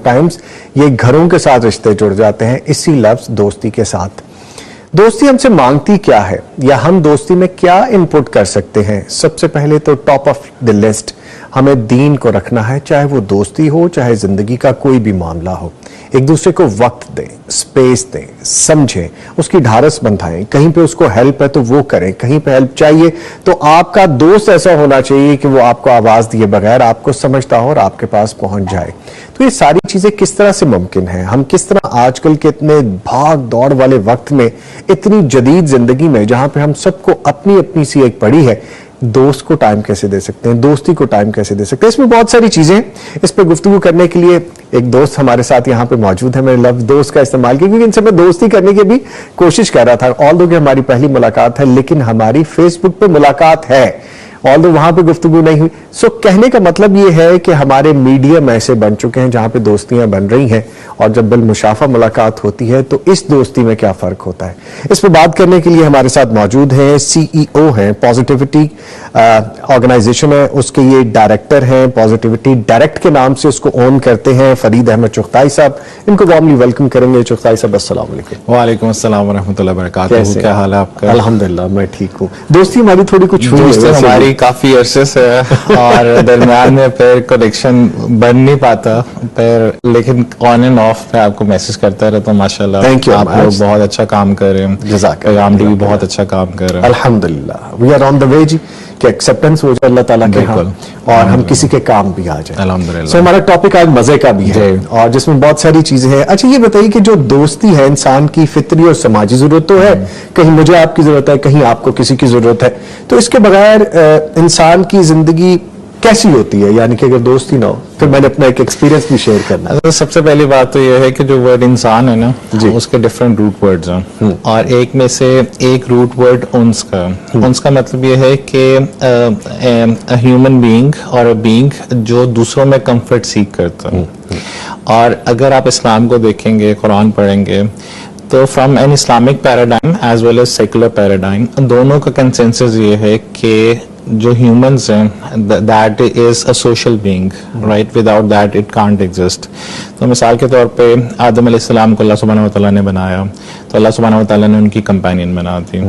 Times ये घरों के साथ रिश्ते जुड़ जाते हैं इसी लफ्ज दोस्ती के साथ। दोस्ती हमसे मांगती क्या है या हम दोस्ती में क्या इनपुट कर सकते हैं? सबसे पहले तो टॉप ऑफ द लिस्ट हमें दीन को रखना है, चाहे वो दोस्ती हो चाहे जिंदगी का कोई भी मामला हो। एक दूसरे को वक्त दें, स्पेस दें, समझें, उसकी ढारस बंधाएं। कहीं पे उसको हेल्प है तो वो करें, कहीं पे हेल्प चाहिए तो आपका दोस्त ऐसा होना चाहिए कि वो आपको आवाज दिए बगैर आपको समझता हो और आपके पास पहुंच जाए। तो ये सारी चीजें किस तरह से मुमकिन है? हम किस तरह आजकल के इतने भाग दौड़ वाले वक्त में, इतनी जदीद जिंदगी में जहां पे हम सबको अपनी अपनी सी एक पड़ी है, दोस्त को टाइम कैसे दे सकते हैं, दोस्ती को टाइम कैसे दे सकते हैं? इसमें बहुत सारी चीजें, इस पर गुफ्तगू करने के लिए एक दोस्त हमारे साथ यहाँ पे मौजूद है। मैंने लफ्ज दोस्त का इस्तेमाल किया क्योंकि इनसे मैं दोस्ती करने की भी कोशिश कर रहा था। ऑल्दो कि हमारी पहली मुलाकात है, लेकिन हमारी फेसबुक पे मुलाकात है, ऑल्दो वहां पे गुफ्तगू नहीं हुई। सो कहने का मतलब ये है कि हमारे मीडियम ऐसे बन चुके हैं जहां पे दोस्तियां बन रही हैं, और जब बिलमुशाफा मुलाकात होती है तो इस दोस्ती में क्या फर्क होता है? इस पर बात करने के लिए हमारे साथ मौजूद हैं, सीईओ हैं, पॉजिटिविटी ऑर्गेनाइजेशन है उसके ये डायरेक्टर हैं, पॉजिटिविटी डायरेक्ट के नाम से उसको ओन करते हैं, फरीद अहमद चुगताई साहब। इनको वार्मली वेलकम करेंगे। चुगताई साहब अस्सलाम वालेकुम। वालेकुम अस्सलाम वरहमतुल्लाहि वबरकातुहू। क्या हाल है आपका? अल्हम्दुलिल्लाह मैं ठीक हूँ। दोस्ती हमारी थोड़ी कुछ हुई है, हमारी काफी अरसे से और दरमियान में फिर कनेक्शन बन नहीं पाता, फिर लेकिन ऑन एंड ऑफ पे आपको मैसेज करता रहता हूँ। माशाल्लाह आप लोग बहुत अच्छा काम कर रहे हैं, जज़ाकल्लाह भी बहुत अच्छा काम कर रहे हैं। अल्हम्दुलिल्लाह we are on the way जी, कि एक्सेप्टेंस हो जाए अल्लाह ताला के यहाँ और हम किसी के काम भी आ जाए। अल्हम्दुलिल्लाह। सो हमारा टॉपिक आज मजे का भी है और जिसमें बहुत सारी चीजें हैं। अच्छा ये बताइए कि जो दोस्ती है इंसान की फितरी और समाजी जरूरत तो है, कहीं मुझे आपकी जरूरत है, कहीं आपको किसी की जरूरत है, तो इसके बगैर इंसान की जिंदगी कैसी होती है? यानी कि अगर दोस्ती ना हो, फिर मैंने अपना एक एक्सपीरियंस भी शेयर करना है। तो सबसे पहली बात तो यह है कि जो वर्ड इंसान है ना, उसके डिफरेंट रूट वर्ड्स हैं और एक में से एक रूट वर्ड उन्स का मतलब यह है कि ह्यूमन बीइंग और अ बीइंग जो दूसरों में कंफर्ट सीख करता है। और अगर आप इस्लाम को देखेंगे, कुरान पढ़ेंगे, तो from an Islamic paradigm as well as secular paradigm, दोनों का कंसेंसस ये है कि जो ह्यूमंस हैं that is a social being, right, without that it can't exist. तो मिसाल के तौर पे आदम अलैहिस्सलाम को अल्लाह सुब्हानहू व तआला ने बनाया, तो अल्लाह सुब्हानहू व तआला ने उनकी कंपेनियन बना दी।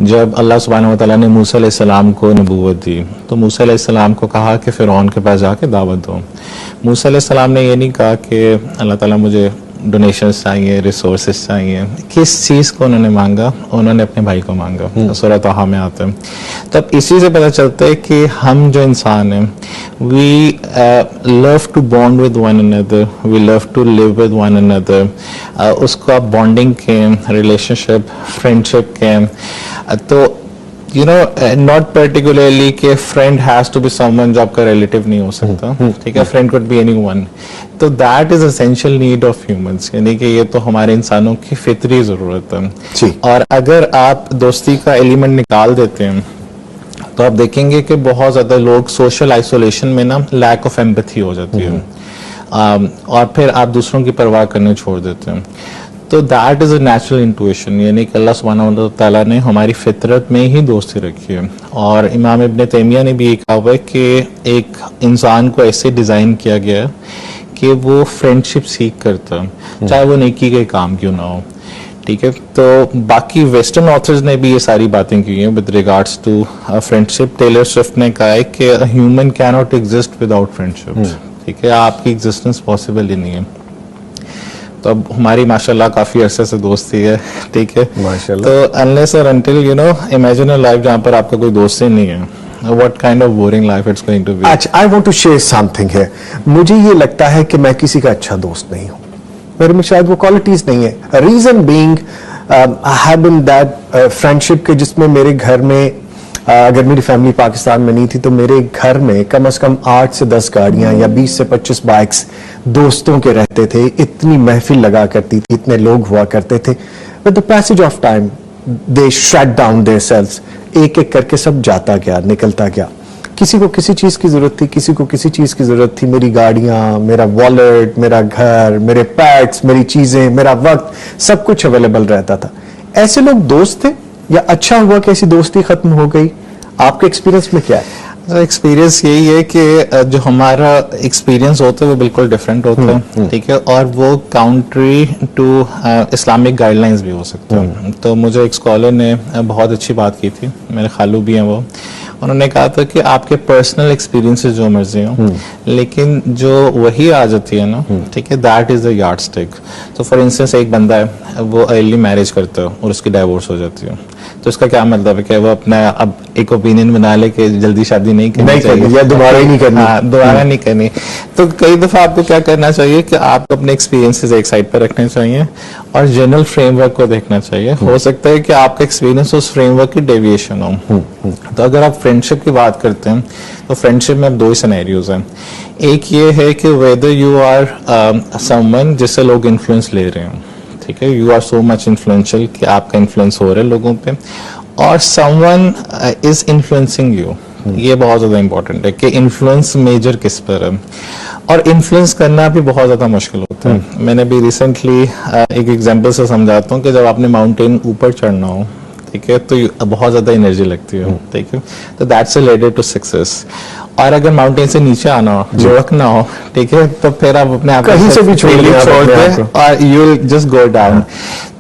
जब अल्लाह सुब्हानहू व तआला ने मूसा अलैहिस्सलाम को नबूवत दी, तो मूसा अलैहिस्सलाम को कहा कि फिरौन के पास जाके दावत दो। मूसा अलैहिस्सलाम ने ये नहीं कहा कि अल्लाह ताला मुझे डोनेशंस चाहिए, रिसोर्सेज चाहिए। किस चीज़ को उन्होंने मांगा? उन्होंने अपने भाई को मांगा। सूरह तहा में आता है। तब इसी से पता चलता है कि हम जो इंसान हैं, we love to bond with one another, we love to live with one another. उसको आप बॉन्डिंग के, रिलेशनशिप, फ्रेंडशिप के, तो यू नो नॉट पर्टिकुलरली कि friend has to be someone जो आपका रिलेटिव नहीं हो सकता, ठीक है, फ्रेंड कुड बी एनीवन। तो that is essential need of humans, यानी कि ये तो हमारे इंसानों की फितरी जरूरत है। और अगर आप दोस्ती का एलिमेंट निकाल देते हैं तो आप देखेंगे कि बहुत ज्यादा लोग सोशल आइसोलेशन में ना लैक ऑफ एम्पैथी हो जाती है और फिर आप दूसरों की परवाह करने छोड़ देते हैं। तो that is a natural intuition, यानी कि अल्लाह सुब्हानहू व तआला ने हमारी फितरत में ही दोस्ती रखी है। और इमाम इब्न तैमिया ने भी ये कहा हुआ है कि एक इंसान को ऐसे डिजाइन किया गया है कि वो फ्रेंडशिप सीख करता है, चाहे वो नेकी के काम क्यों ना हो, ठीक है। तो बाकी वेस्टर्न ऑथर्स ने भी ये सारी बातें की हैं with regards to friendship. Taylor Swift ने कहा है कि human can not exist without friendship, ठीक है, आपकी एग्जिस्टेंस पॉसिबल ही नहीं है। तो अब हमारी माशाल्लाह काफी अरसे से दोस्ती है, ठीक है, माशाल्लाह। तो अनलेस और until you know imagine a life जहां पर आपका कोई दोस्त ही नहीं है, what kind of boring life it's going to be? अच्छा, I want to share something here. मुझे ये लगता है कि मैं किसी का अच्छा दोस्त नहीं हूँ, मेरे में शायद वो क्वालिटीज नहीं है। Reason being I have been that friendship के जिसमें मेरे घर में अगर मेरी फैमिली पाकिस्तान में नहीं थी तो मेरे घर में कम से कम 8 से 10 गाड़ियां या 20 से 25 बाइक्स दोस्तों के रहते थे। इतनी महफिल लगा करती थी, इतने लोग हुआ करते थे। With the passage of time they shut down their selves, एक एक करके सब जाता गया, निकलता गया। किसी को किसी चीज की जरूरत थी, किसी को किसी चीज की जरूरत थी। मेरी गाड़ियां, मेरा वॉलेट, मेरा घर, मेरे पैट्स, मेरी चीजें, मेरा वक्त, सब कुछ अवेलेबल रहता था। ऐसे लोग दोस्त थे या अच्छा हुआ कि ऐसी दोस्ती खत्म हो गई? आपके एक्सपीरियंस में क्या है? एक्सपीरियंस यही है कि जो हमारा एक्सपीरियंस होता है वो बिल्कुल डिफरेंट होता है, ठीक है, और वो काउंट्री टू इस्लामिक गाइडलाइंस भी हो सकता है। तो मुझे एक स्कॉलर ने बहुत अच्छी बात की थी, मेरे खालू भी हैं वो, उन्होंने कहा था कि आपके पर्सनल एक्सपीरियंसेस जो मर्जी हो, लेकिन जो वही आ जाती है ना, ठीक है, that is the yard stick. तो फॉर इंस्टेंस एक बंदा है, वो अर्ली मैरिज करता है और उसकी डाइवोर्स हो जाती है, तो इसका क्या मतलब है कि वो अपना अब एक ओपिनियन बना ले कि जल्दी शादी नहीं चाहिए या दोबारा ही नहीं करनी। हाँ, दोबारा नहीं करनी। तो कई दफा आपको क्या करना चाहिए कि आपको अपने एक्सपीरियंसेस एक साइड पर रखने चाहिए और जनरल फ्रेमवर्क को देखना चाहिए। हो सकता है कि आपका एक्सपीरियंस उस फ्रेमवर्क की डेविएशन हो। तो अगर आप फ्रेंडशिप की बात करते हैं तो फ्रेंडशिप में अब दो ही सिनेरियोज हैं। एक ये है कि वेदर यू आर समवन जिससे लोग इन्फ्लुएंस ले रहे हैं, ठीक है, you are so much influential कि आपका इन्फ्लुएंस हो रहा है लोगों पे, और समवन इज इन्फ्लुएंसिंग यू। ये बहुत ज्यादा इंपॉर्टेंट है कि इन्फ्लुएंस मेजर किस पर है, और इन्फ्लुएंस करना भी बहुत ज्यादा मुश्किल होता है। मैंने भी रिसेंटली एक एग्जांपल से समझाता हूँ कि जब आपने माउंटेन ऊपर चढ़ना हो, ठीक है, तो बहुत ज्यादा एनर्जी लगती है, ठीक है, तो दैट्स रिलेटेड टू सक्सेस। और अगर माउंटेन से नीचे आना हो, लुढ़कना हो, ठीक है, तो फिर आप अपने आप कहीं से भी छोड़ दे और you will just go down.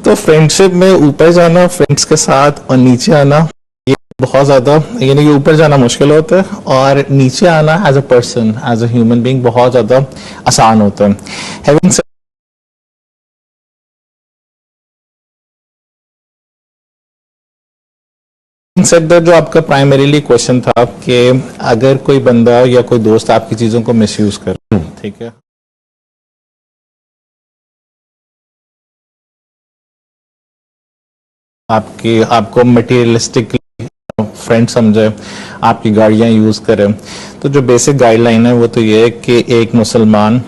तो फ्रेंडशिप में ऊपर जाना फ्रेंड्स के साथ और नीचे आना, ये बहुत ज्यादा, यानी कि ऊपर जाना मुश्किल होता है और नीचे आना as a person, as a human being बहुत ज्यादा आसान होता है। हैविंग सेड दैट, जो आपका प्राइमरीली क्वेश्चन था कि अगर कोई बंदा या कोई दोस्त आपकी चीजों को मिसयूज कर, ठीक है, आपको मटेरियलिस्टिक फ्रेंड समझे, आपकी गाड़ियां यूज करे, तो जो बेसिक गाइडलाइन है वो तो ये है कि एक मुसलमान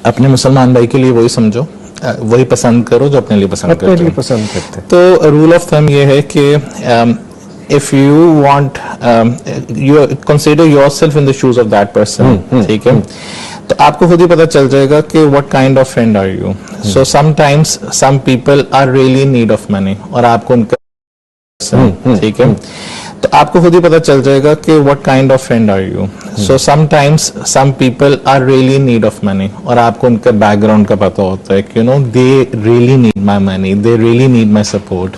अपने मुसलमान भाई के लिए वही समझो, वही पसंद करो जो अपने लिए पसंद करते हैं। तो रूल ऑफ थंब ये है कि if you want you consider yourself in the shoes of that person, ठीक है, तो आपको खुद ही पता चल जाएगा कि what kind of friend are you. So sometimes some people are really in need of money और आपको उनका, ठीक है, तो आपको खुद ही पता चल जाएगा कि what kind of friend are you. So sometimes some people are really in need of money और आपको उनका बैकग्राउंड का पता होता है कि you know they really need my money, they really need my support.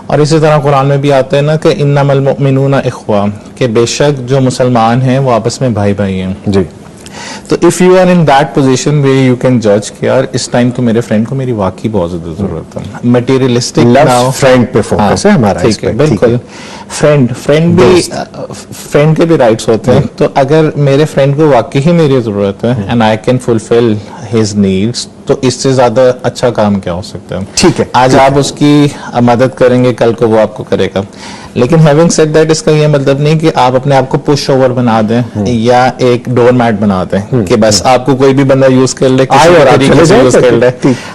और इसी तरह कुरान में भी आता है ना कि इन्नमल मुमिनूना इख्वा, कि बेशक जो मुसलमान हैं वो आपस में भाई भाई हैं जी। तो if you are in that position way you can जज कि यार इस टाइम तो मेरे फ्रेंड को मेरी वाकई बहुत ज्यादा जरूरत है। मटेरियलिस्टिक नाउ फ्रेंड पे फोकस है हमारा, ठीक है, बिल्कुल। फ्रेंड के भी राइट्स होते हैं, तो अगर मेरे फ्रेंड को वाकई ही मेरी जरूरत है and I can fulfil his needs, तो इससे ज्यादा अच्छा काम क्या हो सकता है। ठीक है, आज आप उसकी मदद करेंगे, कल को वो आपको करेगा। लेकिन हैविंग सेड दैट, इसका ये मतलब नहीं कि आप अपने आप को पुश ओवर बना दें या एक डोर मैट बना दें कि बस आपको कोई भी बंदा यूज कर ले, यूज कर ले।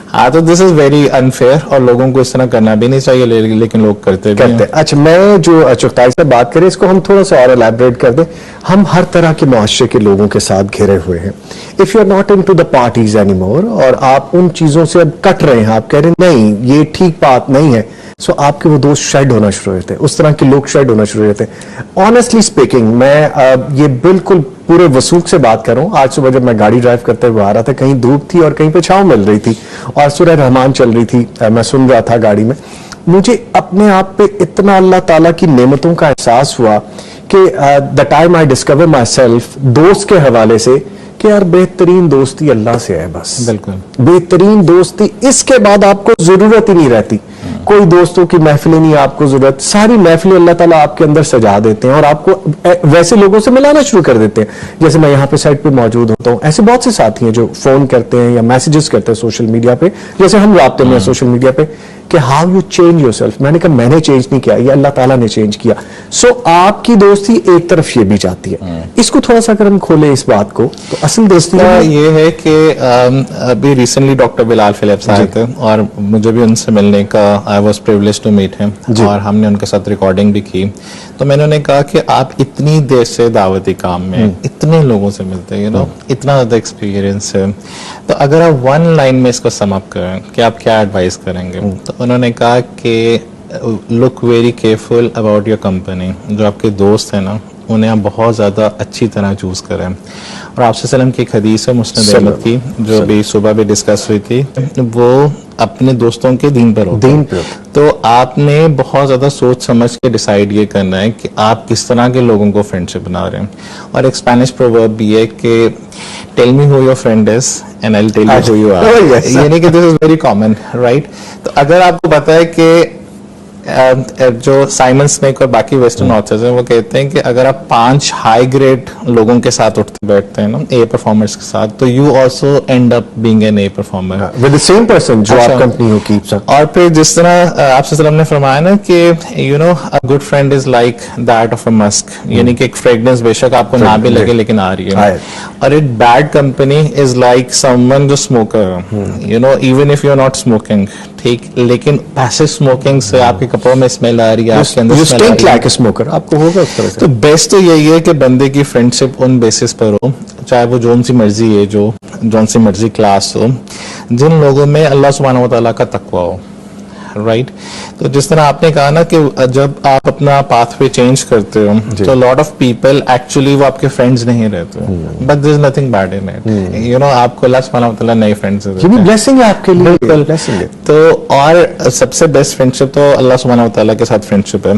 हाँ, तो दिस इज वेरी अनफेयर और लोगों को इस तरह करना भी नहीं चाहिए, लेकिन लोग करते भी हैं। अच्छा, मैं जो चुगताई से बात करें इसको हम थोड़ा सा और एलैबोरेट कर दें। हम हर तरह के मुआशरे के लोगों के साथ घिरे हुए हैं। If you are not into the parties anymore और आप उन चीजों से अब कट रहे हैं, आप कह रहे हैं नहीं ये ठीक बात नहीं है, सो आपके वो दोस्त शेड होना शुरू हो जाते हैं, उस तरह के लोग शेड होना शुरू हो जाते हैं। ऑनेस्टली स्पीकिंग, मैं ये बिल्कुल पूरे वसूख से बात कर रहा हूँ। आज सुबह जब मैं गाड़ी ड्राइव करते हुए आ रहा था, कहीं धूप थी और कहीं पे छांव मिल रही थी और सूरह रहमान चल रही थी, मैं सुन रहा था गाड़ी में। मुझे अपने आप पे इतना अल्लाह ताला की नेमतों का एहसास हुआ कि the time I discover my self, दोस्त के हवाले से, कि यार बेहतरीन दोस्ती अल्लाह से है बस। बिल्कुल बेहतरीन दोस्ती, इसके बाद आपको जरूरत ही नहीं रहती। कोई दोस्तों की महफिलें नहीं आपको जरूरत, सारी महफिलें अल्लाह ताला आपके अंदर सजा देते हैं और आपको वैसे लोगों से मिलाना शुरू कर देते हैं। जैसे मैं यहाँ पे साइड पे मौजूद होता हूँ, ऐसे बहुत से साथी हैं जो फोन करते हैं या मैसेजेस करते हैं सोशल मीडिया पे, जैसे हम राब्ते में सोशल मीडिया पे, कि हाउ यू चेंज योरसेल्फ। मैंने कहा मैंने चेंज नहीं किया, ये अल्लाह ताला ने चेंज किया। सो आपकी दोस्ती एक तरफ ये भी जाती है। इसको थोड़ा सा अगर हम खोले इस बात को, तो असल दोस्ती ये है कि अभी रिसेंटली डॉक्टर बिलाल फिलिप्स आए थे और मुझे भी उनसे मिलने का, I was privileged to meet him, और हमने उनके साथ रिकॉर्डिंग भी की। तो मैंने उन्हें कहा कि आप इतनी देर से दावती काम में इतने लोगों से मिलते हैं, यू नो, इतना ज्यादा एक्सपीरियंस है, तो अगर आप वन लाइन में इसको सम अप करें कि आप क्या एडवाइस करेंगे, तो उन्होंने कहा कि look very careful about your company. जो आपके दोस्त हैं ना, उन्हें आप बहुत ज़्यादा अच्छी तरह चूज़ करें। और आपसे सल्लम की एक हदीस है मुस्नद अहमद की, जो अभी सुबह भी डिस्कस हुई थी, वो अपने दोस्तों के दीन पर होता है। तो आपने बहुत ज़्यादा सोच समझ के डिसाइड ये करना है कि आप किस तरह के लोगों को फ्रेंडशिप बना रहे हैं। और एक स्पेनिश प्रोवर्ब भी है कि tell me who your friend is and I will tell you who you are, यानी कि this is very common, right. तो अगर आपको पता है कि जो साइमन स्नेक और बाकी वेस्टर्न ऑथर्स हैं वो कहते हैं कि अगर आप 5 हाई ग्रेड लोगों के साथ उठते बैठते हैं ना, ए परफॉर्मर्स के साथ, तो you also end up being an a performer with the same person जो आप कंपनी हो कीप्स अप। और फिर जिस तरह आपसे सल्लम ने फरमाया ना कि you no a good friend is like that of a Musk, यानी कि एक फ्रेग्रेंस बेशक आपको ना भी लगे लेकिन आ रही है। और एक bad company is like someone जो smoker, you know even if you are not smoking, ठीक, लेकिन पैसिव स्मोकिंग से आपके कपड़ों में स्मेल आ रही है, आपके अंदर स्मेल आ रही है, स्मोकर आपको होगा उस तरह से। तो बेस्ट तो यही है कि बंदे की फ्रेंडशिप उन बेसिस पर हो, चाहे वो जोन सी मर्जी है, जोन सी मर्जी क्लास हो, जिन लोगों में अल्लाह सुब्हानहू व तआला का तकवा हो, राइट। तो जिस तरह आपने कहा ना कि जब आप अपना पाथवे चेंज करते हो तो लॉट ऑफ पीपल एक्चुअली वो आपके फ्रेंड्स नहीं रहते, but there is nothing bad in it, you know आपको अल्लाह सुब्हानहू व तआला नए फ्रेंड्स देते हैं, ब्लेसिंग है आपके लिए, बिल्कुल ब्लेसिंग है। तो और सबसे बेस्ट फ्रेंडशिप तो अल्लाह सुब्हानहू व तआला के साथ फ्रेंडशिप है।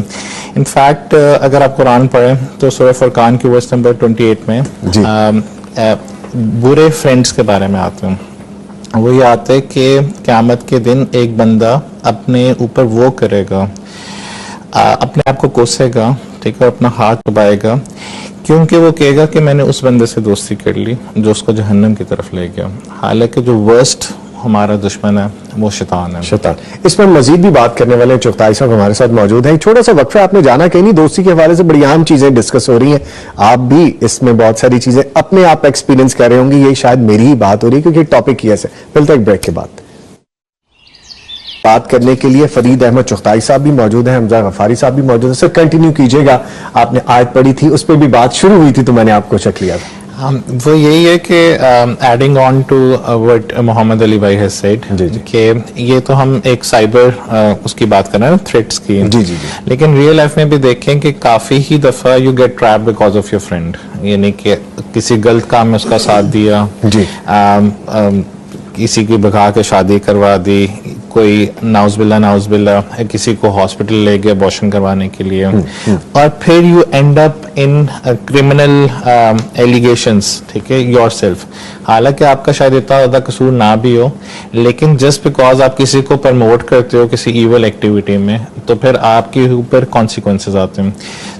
इनफैक्ट अगर आप कुरान पढ़ें तो सूरह फुरकान की वर्स नंबर 28 में बुरे फ्रेंड्स के बारे में आते हैं। वो ये आते हैं कि क़यामत के दिन एक बंदा अपने ऊपर वो करेगा, अपने आप को कोसेगा, ठीक है, अपना हाथ दबाएगा, क्योंकि वो कहेगा कि मैंने उस बंदे से दोस्ती कर ली जो उसको जहन्नम की तरफ ले गया। हालांकि जो वर्स्ट हमारा दुश्मन है वो शैतान है। शैतान। इस पर मजीद भी बात करने वाले चुगताई साहब हमारे साथ मौजूद हैं। छोटा सा वक्फा आपने जाना कहीं नहीं, दोस्ती के हवाले से बड़ी अहम चीजें डिस्कस हो रही हैं, आप भी इसमें बहुत सारी चीजें अपने आप एक्सपीरियंस कर रहे होंगे, ये शायद मेरी ही बात हो रही है क्योंकि टॉपिक ही ऐसे। मिलता एक ब्रेक के बाद बात करने के लिए फरीद अहमद चुगताई साहब भी मौजूद हैं, हमजा गफारी साहब भी मौजूद हैं। सर कंटिन्यू कीजिएगा, आपने आयत पढ़ी थी, उस पर भी बात शुरू हुई थी तो मैंने आपको चेक लिया था। वो यही है कि adding on to what Mohammad Ali भाई हैज सेड कि ये तो हम एक साइबर उसकी बात कर रहे हैं, थ्रेट्स की, जी। लेकिन रियल लाइफ में भी देखें कि काफी ही दफा you get trapped because of your friend, यानी कि किसी गलत काम में उसका साथ दिया, जी, किसी की भगा के शादी करवा दी, कोई नाउज़बिल्ला किसी को हॉस्पिटल ले गया अबॉर्शन करवाने के लिए, और फिर you and up in criminal allegations, ठीक है, योरसेल्फ। हालांकि आपका शायद इतना ज्यादा कसूर ना भी हो, लेकिन जस्ट बिकॉज आप किसी को प्रमोट करते हो किसी इवल एक्टिविटी में, तो फिर आपके ऊपर कॉन्सिक्वेंसेस आते हैं।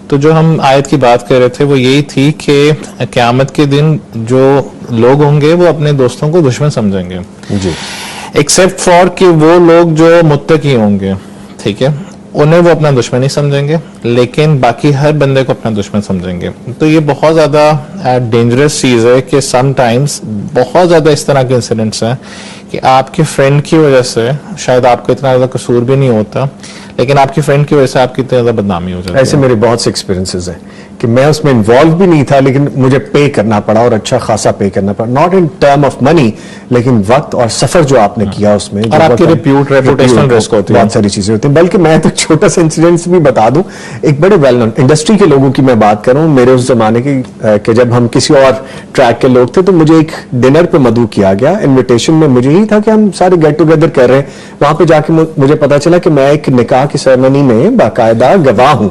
तो जो हम आयत की बात कर रहे थे वो यही थी कि क़यामत के दिन जो लोग होंगे वो अपने दोस्तों को दुश्मन समझेंगे, जी, एक्सेप्ट फॉर कि वो लोग जो मुत्तकी होंगे, ठीक है, उन्हें वो अपना दुश्मन ही समझेंगे, लेकिन बाकी हर बंदे को अपना दुश्मन समझेंगे। तो ये बहुत ज्यादा डेंजरस चीज है कि समटाइम्स बहुत ज्यादा इस तरह के इंसिडेंट्स हैं कि आपके फ्रेंड की वजह से शायद आपको इतना ज्यादा कसूर भी नहीं होता, लेकिन आपकी फ्रेंड की वजह से आपकी इतनी ज्यादा बदनामी हो जाती है। ऐसे मेरे बहुत से एक्सपीरियंसेस हैं कि मैं उसमें इन्वॉल्व भी नहीं था, लेकिन मुझे पे करना पड़ा और अच्छा खासा पे करना पड़ा, not in term of money, लेकिन वक्त और सफर जो आपने किया उसमें, और आपकी रेपुटेशनल रिस्क होती है, बहुत सारी चीजें होती हैं। बल्कि मैं तो छोटा सा इंसिडेंट भी बता दूं, एक बड़े वेल नोन इंडस्ट्री के लोगों की मैं बात कर रहा हूं, मेरे उस जमाने की कि जब हम किसी और ट्रैक के लोग थे, तो मुझे एक डिनर पे मदऊ किया गया। इन्विटेशन में मुझे ही था कि हम सारे गेट टुगेदर कर रहे हैं। वहां पे जाके मुझे पता चला कि मैं एक निकाह की सेरेमनी में बाकायदा गवाह हूं,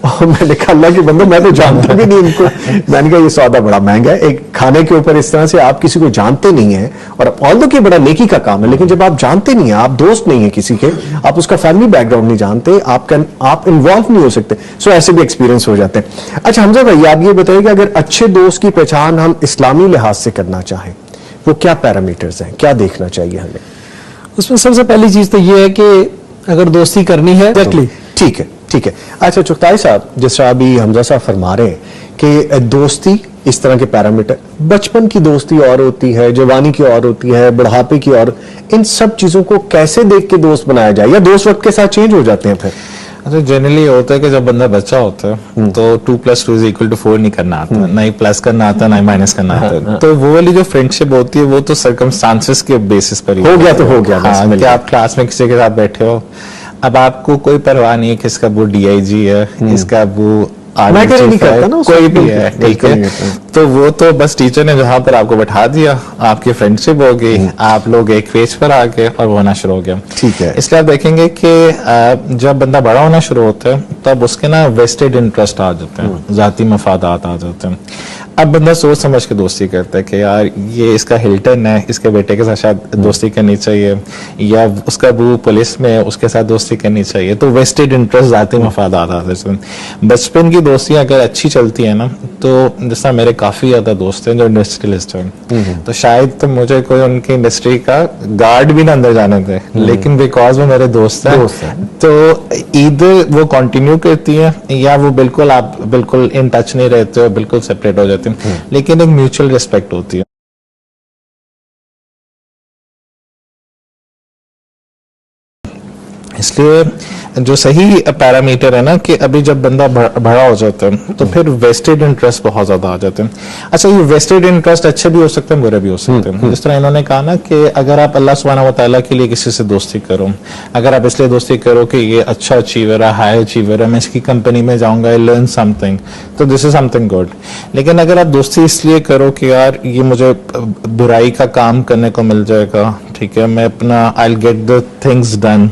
और मैंने कहा अल्लाह के बंदो मैं तो जानता भी नहीं इनको। मैंने कहा ये सौदा बड़ा महंगा है, एक खाने के ऊपर इस तरह से आप किसी को जानते नहीं है, और ऑल्दो कि बड़ा नेकी का काम है, लेकिन जब आप जानते नहीं है, आप दोस्त नहीं है किसी के, आप उसका फैमिली बैकग्राउंड नहीं जानते, आप इन्वॉल्व नहीं हो सकते, सो ऐसे भी एक्सपीरियंस हो जाते हैं। अच्छा हमजा भाई, आप ये बताइए कि अगर अच्छे दोस्त की पहचान हम इस्लामी लिहाज से करना चाहें, वो क्या पैरामीटर्स हैं, क्या देखना चाहिए हमें? उसमें सबसे पहली चीज तो ये है कि अगर दोस्ती करनी है, ठीक है, ठीक है। अच्छा चुगताई साहब, जिस तरह अभी हमजा साहब फरमा रहे हैं कि दोस्ती इस तरह के पैरामीटर, बचपन की दोस्ती और होती है, जवानी की और होती है, बुढ़ापे की और, इन सब चीजों को कैसे देख के दोस्त बनाया जाए, या दोस्त वक्त के साथ चेंज हो जाते हैं फिर? अच्छा, जनरली होता है कि जब बंदा बच्चा होता है तो 2 + 2 = 4 नहीं करना आता, ना ही प्लस करना आता, ना ही माइनस करना आता। तो वो वाली जो फ्रेंडशिप होती है वो तो सर्कमस्टांसेस के बेसिस पर ही हो गया तो हो गया। हाँ, कि आप क्लास में किसी के साथ बैठे हो, अब आपको कोई परवाह नहीं है कि इसका वो DIG है, इसका वो Matter ही नहीं करता ना उसमें, कोई भी है, ठीक बिल्कुल है। नहीं होता। तो वो तो बस टीचर ने जहाँ पर आपको बैठा दिया, आपकी फ्रेंडशिप हो गई, आप लोग एक पेज पर आ गए और वो होना शुरू हो गया। ठीक है। इसलिए आप देखेंगे कि जब बंदा बड़ा होना शुरू होता है तब उसके ना वेस्टेड इंटरेस्ट आ जाते हैं, जाती मफादात आ जाते हैं। अब बंदा सोच समझ के दोस्ती करता है कि यार ये इसका हिल्टन है, इसके बेटे के साथ शायद दोस्ती करनी चाहिए, या उसका बू पुलिस में है, उसके साथ दोस्ती करनी चाहिए। तो वेस्टेड इंटरेस्ट, जाती मफादात आ जाते हैं। बचपन की दोस्ती अगर अच्छी चलती है ना, तो जैसा मेरे काफी ज्यादा दोस्त हैं जो इंडस्ट्रियलिस्ट हैं, तो शायद तो मुझे कोई उनकी इंडस्ट्री का गार्ड भी ना अंदर जाने दे, लेकिन बिकॉज वो मेरे दोस्त हैं तो इधर वो कंटिन्यू करती है, या वो बिल्कुल आप बिल्कुल इन टच नहीं रहते हो, बिल्कुल सेपरेट हो जाते हैं, लेकिन एक म्यूचुअल रिस्पेक्ट होती है। इसलिए जो सही पैरामीटर है ना कि अभी जब बंदा बड़ा हो जाता है तो फिर वेस्टेड इंटरेस्ट बहुत ज्यादा आ जाते हैं। अच्छा, ये वेस्टेड इंटरेस्ट अच्छे भी हो सकते हैं, बुरे भी हो सकते हैं। जिस तरह इन्होंने कहा ना कि अगर आप अल्लाह सुब्हानहू व तआला के लिए किसी से दोस्ती करो, अगर आप इसलिए दोस्ती करो कि ये अच्छा अचीवर है, हाई अचीवर है, मैं इसकी कंपनी में जाऊंगा, आई लर्न समथिंग, तो दिस इज समथिंग गुड। लेकिन अगर आप दोस्ती इसलिए करो कि यार ये मुझे बुराई का काम करने को मिल जाएगा, ठीक है, मैं अपना I get the things done,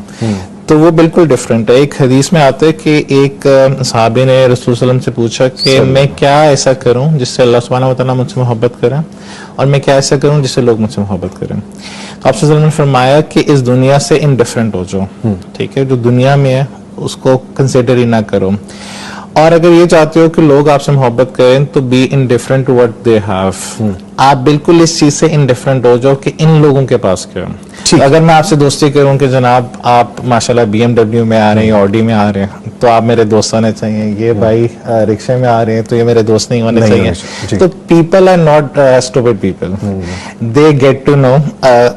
तो वो बिल्कुल डिफरेंट है। एक हदीस में आता है कि एक सहाबी ने रसूल सल्लल्लाहु अलैहि वसल्लम से पूछा कि मैं क्या ऐसा करूं जिससे अल्लाह सुब्हानहू व तआला मुझसे मोहब्बत करे, और मैं क्या ऐसा करूं जिससे लोग मुझसे मोहब्बत करें। तो आप सल्लल्लाहु अलैहि वसल्लम ने फरमाया कि इस दुनिया से इनडिफरेंट हो जाओ, ठीक है, जो दुनिया में है उसको कंसिडर ही ना करो, और अगर ये चाहते हो कि लोग आपसे मोहब्बत करें तो be indifferent to what they have. आप बिल्कुल इस चीज से इनडिफरेंट हो जाओ कि इन लोगों के पास क्या है। तो अगर मैं आपसे दोस्ती करूं कि जनाब आप माशाल्लाह BMW में आ रहे हैं, ऑडी में आ रहे हैं, तो आप मेरे दोस्त होने चाहिए, ये भाई रिक्शे में आ रहे हैं तो ये मेरे दोस्त नहीं होने चाहिए। तो people are not stupid people, they get to know.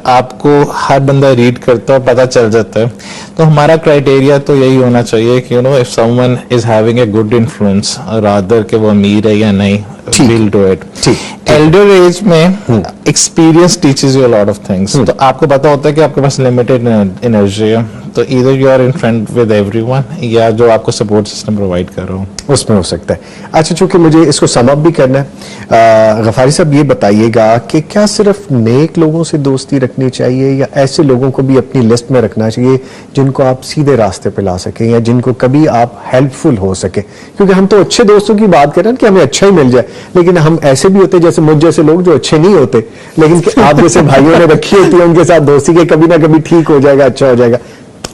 आपको हर बंदा रीड करता है, पता चल जाता है। तो हमारा क्राइटेरिया तो यही होना चाहिए कि you know if someone is having a good influence, rather के वो अमीर है या नहीं, we'll do it. Elder age में experience teaches you a lot of things. तो आपको पता होता है कि आपके पास लिमिटेड एनर्जी है, तो इधर you are in front with everyone, या जो आपको सपोर्ट सिस्टम प्रोवाइड कर रहा हो उसमें हो सकता है। अच्छा, चूंकि मुझे इसको सम अप भी करना है, गफारी साहब ये बताइएगा कि क्या सिर्फ नेक लोगों से दोस्ती रखनी चाहिए, या ऐसे लोगों को भी अपनी लिस्ट में रखना चाहिए जिनको आप सीधे रास्ते पे ला सकें, या जिनको कभी आप हेल्पफुल हो सके? क्योंकि हम तो अच्छे दोस्तों की बात कर रहे हैं कि हमें अच्छा ही मिल जाए, लेकिन हम ऐसे भी होते जैसे मुझ जैसे लोग जो अच्छे नहीं होते, लेकिन आप जैसे भाइयों ने रखी होती है उनके साथ दोस्ती के कभी ना कभी ठीक हो जाएगा, अच्छा हो जाएगा।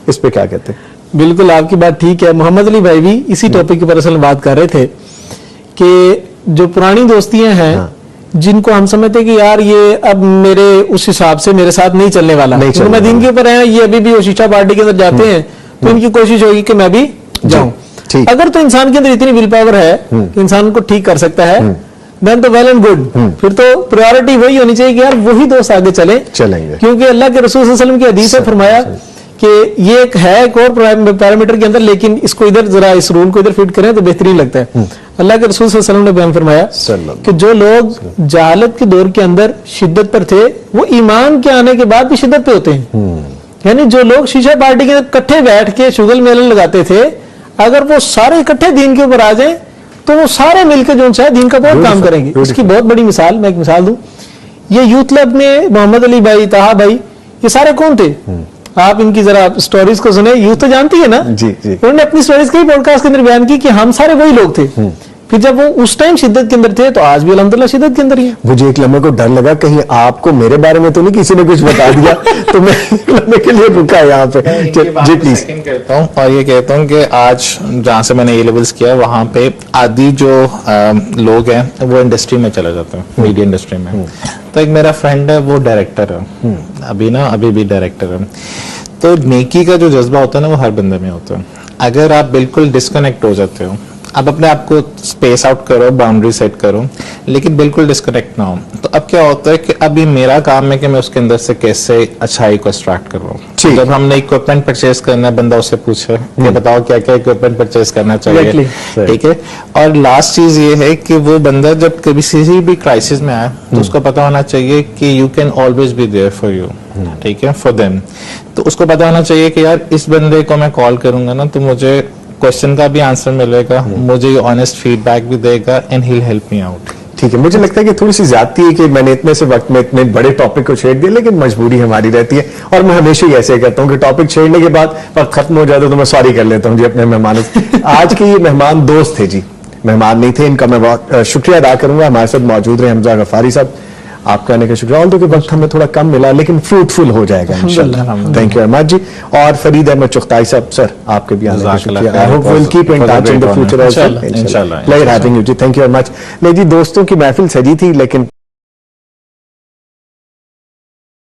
इस पे क्या कहते हैं? बिल्कुल आपकी बात ठीक है। मोहम्मद अली भाई भी इसी टॉपिक के ऊपर असल में बात कर रहे थे कि जो पुरानी दोस्तियां हैं, जिनको हम समझते हैं कि यार ये अब मेरे उस हिसाब से मेरे साथ नहीं चलने वाला, तो मैं दिन के ऊपर है, ये अभी भी वो शीशा पार्टी के अंदर जाते हैं, तो इनकी कोशिश होगी कि मैं भी जाऊं। अगर तो इंसान के अंदर इतनी विल पावर है कि इंसान को ठीक कर सकता है, देन तो वेल एंड गुड। फिर तो प्रायोरिटी वही होनी चाहिए कि यार वही दोस्त आगे चलेंगे, क्योंकि अल्लाह के रसूल सल्लल्लाहु अलैहि वसल्लम की हदीस में फरमाया कि ये एक और पैरामीटर के अंदर, लेकिन इसको इधर जरा इस रूल को इधर फिट करें तो बेहतरीन लगता है। अल्लाह के रसूल सल्लल्लाहु अलैहि वसल्लम ने बयान फरमाया कि जो लोग जहालत के दौर के अंदर शिद्दत पर थे, वो ईमान के आने के बाद भी शिद्दत पे होते हैं। यानी जो लोग शीशा पार्टी के इकट्ठे बैठ के शुगल मेलन लगाते थे, अगर वो सारे इकट्ठे दीन के ऊपर आ जाए तो वो सारे मिलकर जो है दीन का बहुत काम करेंगे। इसकी बहुत बड़ी मिसाल, मैं एक मिसाल दूं, ये यूथ क्लब में मोहम्मद अली भाई, ताहा भाई, ये सारे कौन थे? आप इनकी जरा स्टोरीज को सुने, यूथ तो जानती है ना, जी जी। उन्होंने अपनी स्टोरीज कई पॉडकास्ट के अंदर बयान की कि हम सारे वही लोग थे। फिर जब वो उस टाइम शिद्दत के अंदर थे, तो आज भी अल्हम्दुलिल्लाह शिद्दत के अंदर ही है। मुझे एक लम्हे को डर लगा कहीं आपको मेरे बारे में तो नहीं किसी ने कुछ बता दिया, तो मैं एक लम्हे के लिए रुका यहाँ पे। जी प्लीज। कहता हूँ और ये कहता हूँ कि आज जहाँ से मैंने ये लेवल्स किया, वहाँ पे आदि जो लोग हैं वो इंडस्ट्री में चले जाते हैं, मीडिया इंडस्ट्री में। तो एक मेरा फ्रेंड है, वो डायरेक्टर है, अभी भी डायरेक्टर है। तो नेकी का जो जज्बा होता है ना, वो हर बंदे में होता है। अगर आप बिल्कुल डिस्कनेक्ट हो जाते हो, अब अपने आप को स्पेस आउट करो, बाउंड्री सेट करो, लेकिन बिल्कुल डिस्कनेक्ट ना हो, तो अब क्या होता है कि अभी मेरा काम है कि मैं उसके अंदर से कैसे अच्छाई को एक्सट्रैक्ट कर रहा हूँ। जब हमने इक्विपमेंट परचेज करना है, बंदा उससे पूछे कि बताओ क्या क्या इक्विपमेंट परचेज करना चाहिए, ठीक है। और लास्ट चीज ये है कि वो बंदा जब कभी किसी भी क्राइसिस में आए, तो उसको पता होना चाहिए कि you can always be there for you, ठीक है, फॉर देम। तो उसको पता होना चाहिए कि यार इस बंदे को मैं कॉल करूंगा ना, तो मुझे क्वेश्चन का भी आंसर मिलेगा, मुझे ऑनेस्ट फीडबैक भी देगा and he will help me out. ठीक है, मुझे लगता है कि थोड़ी सी ज्यादती है कि मैंने इतने से वक्त में इतने बड़े टॉपिक को छेड़ दिया, लेकिन मजबूरी हमारी रहती है और मैं हमेशा ही ऐसे करता हूँ कि टॉपिक छेड़ने के बाद वक्त खत्म हो जाता तो मैं सॉरी कर लेता हूँ जी अपने मेहमानों से। आज के ये मेहमान दोस्त थे जी, मेहमान नहीं थे। इनका मैं बहुत शुक्रिया अदा करूंगा, हमारे साथ मौजूद रहे हमजा गफारी साहब, आपका आने का शुक्रिया। ऑल्दो कि वक्त हमें थोड़ा कम मिला लेकिन फ्रूटफुल हो जाएगा इंशाल्लाह। थैंक यू वेरी मच जी। और फरीद अहमद चुगताई साहब, सर आपके भी आने का शुक्रिया। I hope will keep in touch in the future also. इंशाल्लाह। प्लेजर हैविंग यू जी, थैंक यू वेरी मच। नहीं जी, दोस्तों की महफिल सजी थी लेकिन